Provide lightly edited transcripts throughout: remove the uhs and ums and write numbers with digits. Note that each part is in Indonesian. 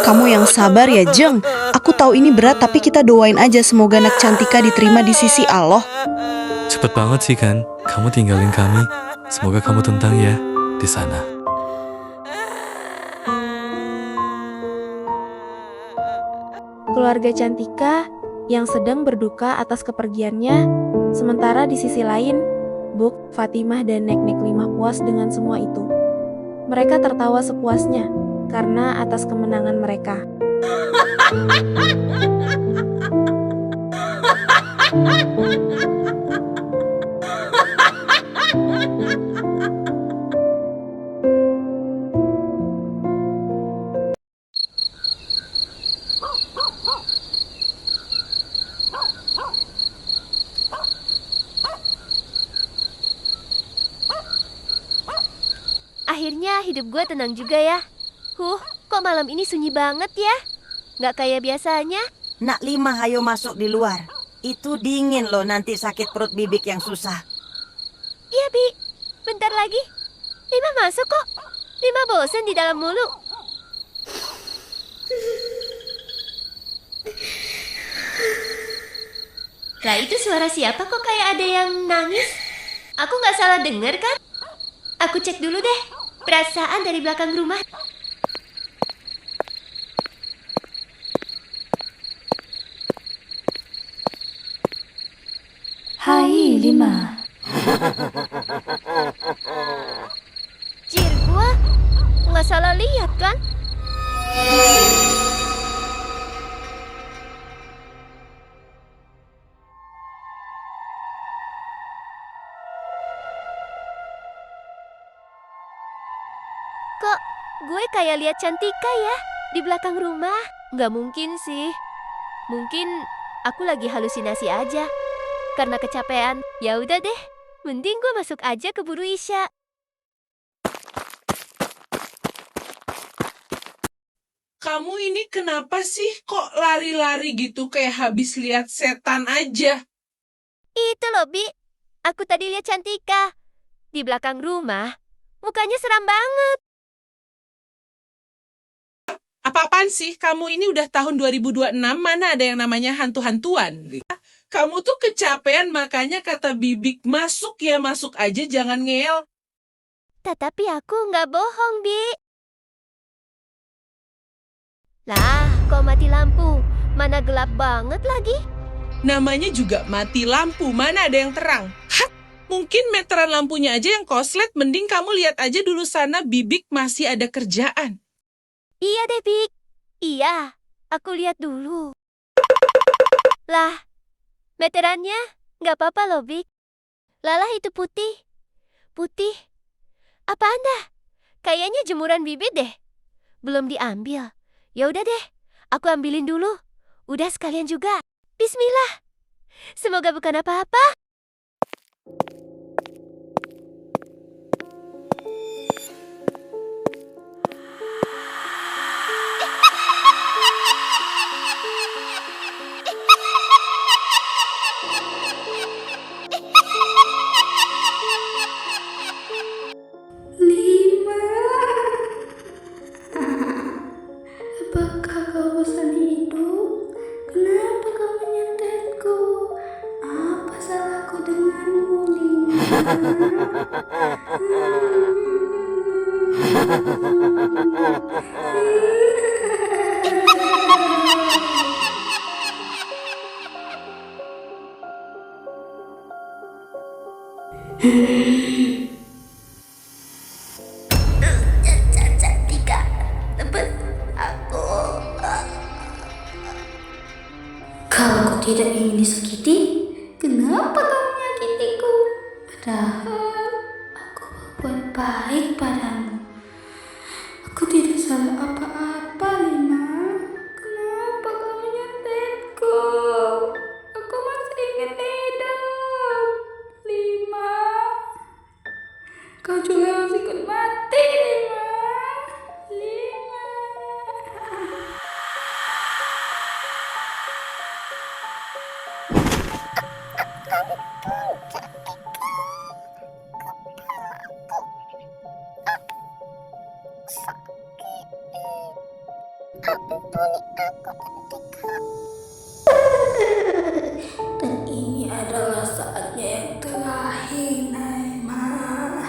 Kamu yang sabar ya, Jeng. Aku tahu ini berat, tapi kita doain aja semoga anak Cantika diterima di sisi Allah. Cepet banget sih kan, kamu tinggalin kami. Semoga kamu tenang ya di sana. Keluarga Cantika yang sedang berduka atas kepergiannya, sementara di sisi lain, Buk, Fatimah, dan Nek-Nek Limah puas dengan semua itu. Mereka tertawa sepuasnya karena atas kemenangan mereka. Akhirnya hidup gue tenang juga ya. Kok malam ini sunyi banget ya? Nggak kayak biasanya. Nak Limah, ayo masuk di luar. Itu dingin loh, nanti sakit perut Bibik yang susah. Iya, Bi. Bentar lagi. Lima masuk kok. Lima bosen di dalam mulu. Lah, itu suara siapa kok kayak ada yang nangis? Aku nggak salah denger kan? Aku cek dulu deh. Perasaan dari belakang rumah. Hai Lima. Jir, gua nggak salah lihat kan? Kok gue kayak lihat Cantika ya di belakang rumah? Nggak mungkin sih. Mungkin aku lagi halusinasi aja. Karena kecapean. Ya udah deh. Mending gue masuk aja keburu Isya. Kamu ini kenapa sih kok lari-lari gitu kayak habis lihat setan aja? Itu loh, Bi. Aku tadi lihat Cantika di belakang rumah. Mukanya seram banget. Apa-apaan sih? Kamu ini udah tahun 2026, mana ada yang namanya hantu-hantuan? Kamu tuh kecapean, makanya kata Bibik, masuk ya masuk aja, jangan ngeyel. Tetapi aku nggak bohong, Bi. Lah, kok mati lampu? Mana gelap banget lagi? Namanya juga mati lampu, mana ada yang terang? Hah? Mungkin meteran lampunya aja yang koslet, mending kamu lihat aja dulu sana, Bibik masih ada kerjaan. Iya deh, Bik. Iya, aku lihat dulu. Lah, meterannya nggak apa-apa loh, Bik. Lalah itu putih. Putih. Apaan dah? Kayaknya jemuran bibit deh. Belum diambil. Ya udah deh, aku ambilin dulu. Udah sekalian juga. Bismillah. Semoga bukan apa-apa. Lima. Apakah kau bosan hidup? Kenapa kau menyentetku? Apa salahku denganmu, Lima? Cantika, tempat aku. Kalau aku tidak ingin disakiti, kenapa kau menyakitiku? Padahal aku berbuat baik padamu. Aku tidak salah apa-apa, Lina. Kenapa kau menyentetku? Aku masih ingin hidup, Lima. Kau juga harus ikut mati, Lima. Lima. Dan ini adalah saatnya yang terakhir, Naimah.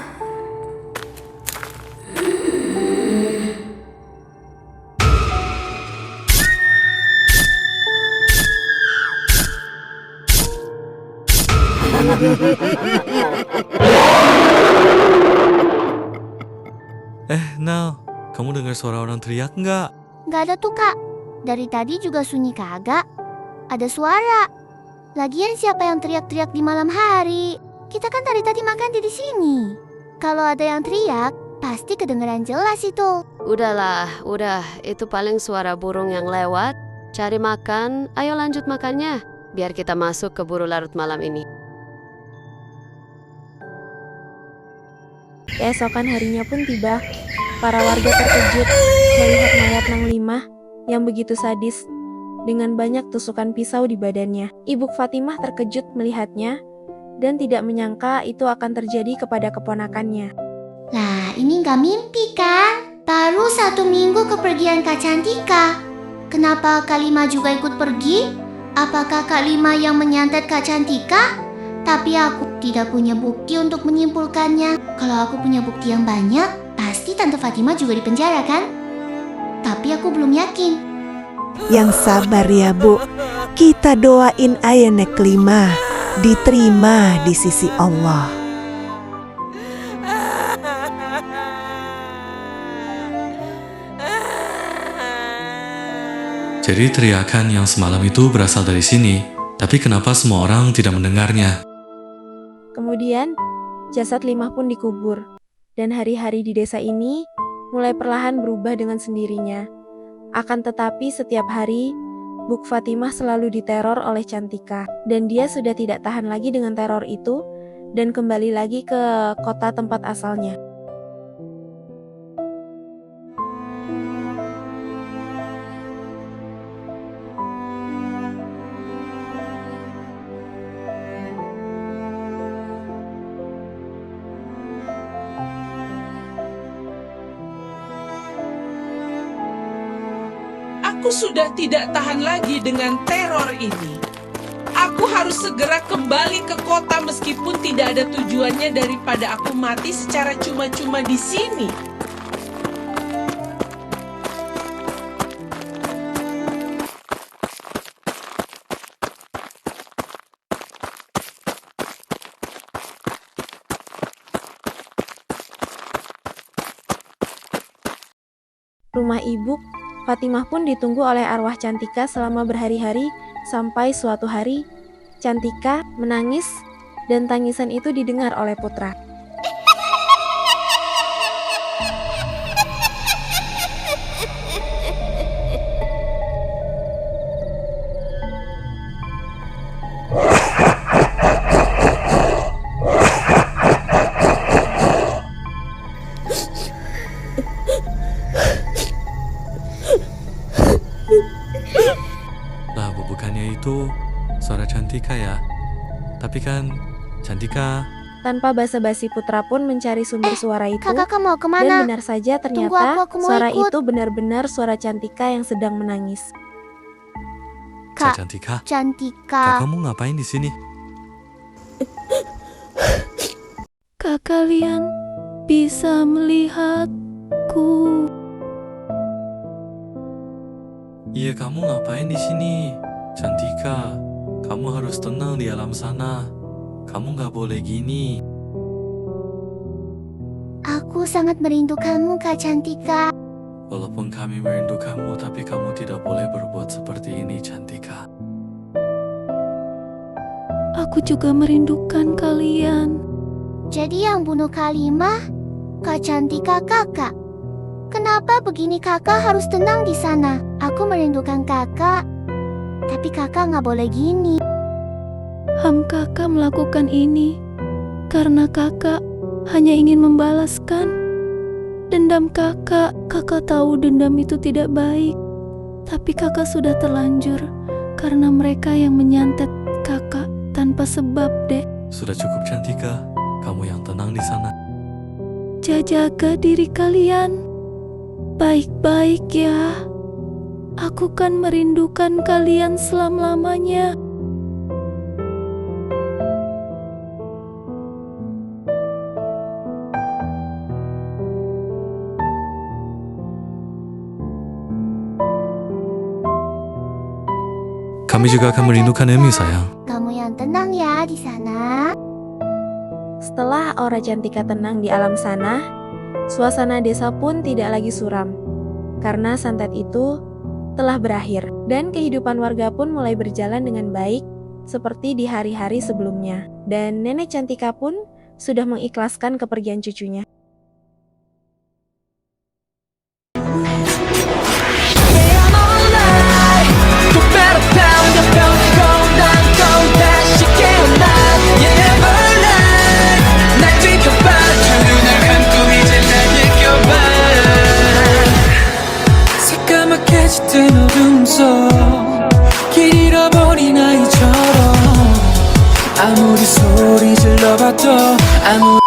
Nal, kamu dengar suara orang teriak nggak? Nggak ada tuh, Kak. Dari tadi juga sunyi kagak. Ada suara. Lagian siapa yang teriak-teriak di malam hari? Kita kan tadi makan di sini. Kalau ada yang teriak, pasti kedengeran jelas itu. Udahlah, itu paling suara burung yang lewat. Cari makan, ayo lanjut makannya. Biar kita masuk ke buru larut malam ini. Keesokan harinya pun tiba. Para warga terkejut melihat mayat Nang Limah yang begitu sadis dengan banyak tusukan pisau di badannya. Ibu Fatimah terkejut melihatnya dan tidak menyangka itu akan terjadi kepada keponakannya. Lah, ini nggak mimpi kan? Baru 1 minggu kepergian Kak Cantika. Kenapa Kak Lima juga ikut pergi? Apakah Kak Lima yang menyantet Kak Cantika? Tapi aku tidak punya bukti untuk menyimpulkannya. Kalau aku punya bukti yang banyak, pasti Tante Fatimah juga dipenjara kan? Tapi aku belum yakin. Yang sabar ya Bu, kita doain aja Nek Lima diterima di sisi Allah. Jadi teriakan yang semalam itu berasal dari sini, tapi kenapa semua orang tidak mendengarnya? Kemudian, jasad Limah pun dikubur. Dan hari-hari di desa ini mulai perlahan berubah dengan sendirinya. Akan tetapi setiap hari, Buk Fatimah selalu diteror oleh Cantika. Dan dia sudah tidak tahan lagi dengan teror itu dan kembali lagi ke kota tempat asalnya. Aku sudah tidak tahan lagi dengan teror ini. Aku harus segera kembali ke kota meskipun tidak ada tujuannya daripada aku mati secara cuma-cuma di sini. Rumah ibu Fatimah pun ditunggu oleh arwah Cantika selama berhari-hari sampai suatu hari Cantika menangis dan tangisan itu didengar oleh putra. Lah, bukannya itu suara Cantika ya? Tapi kan Cantika... Tanpa basa-basi putra pun mencari sumber suara itu. Kakak mau Dan kemana? benar saja Tunggu ternyata aku mau suara ikut. itu benar-benar suara Cantika yang sedang menangis. Kak Cantika, Cantika. kamu ngapain di sini? Kak, kalian bisa melihatku. Iya, kamu ngapain di sini? Cantika, kamu harus tenang di alam sana. Kamu nggak boleh gini. Aku sangat merindukanmu Kak Cantika. Walaupun kami merindukanmu, tapi kamu tidak boleh berbuat seperti ini, Cantika. Aku juga merindukan kalian. Jadi yang bunuh Kak Lima, Kak Cantika kakak. Kenapa begini kakak harus tenang di sana? Aku merindukan kakak, tapi kakak nggak boleh gini. Kakak melakukan ini karena kakak hanya ingin membalaskan dendam kakak. Kakak tahu dendam itu tidak baik, tapi kakak sudah terlanjur karena mereka yang menyantet kakak tanpa sebab, Dek. Sudah cukup, Cantika. Kamu yang tenang di sana. Jaga diri kalian baik-baik ya. Aku kan merindukan kalian selama-lamanya. Kami juga akan merindukan Emi, sayang. Kamu yang tenang ya di sana. Setelah aura Cantika tenang di alam sana, suasana desa pun tidak lagi suram. Karena santet itu telah berakhir dan kehidupan warga pun mulai berjalan dengan baik seperti di hari-hari sebelumnya. Dan Nenek Cantika pun sudah mengikhlaskan kepergian cucunya. 짙은 어둠 속 길 잃어버린 아이처럼 아무리 소리 질러봐도 아무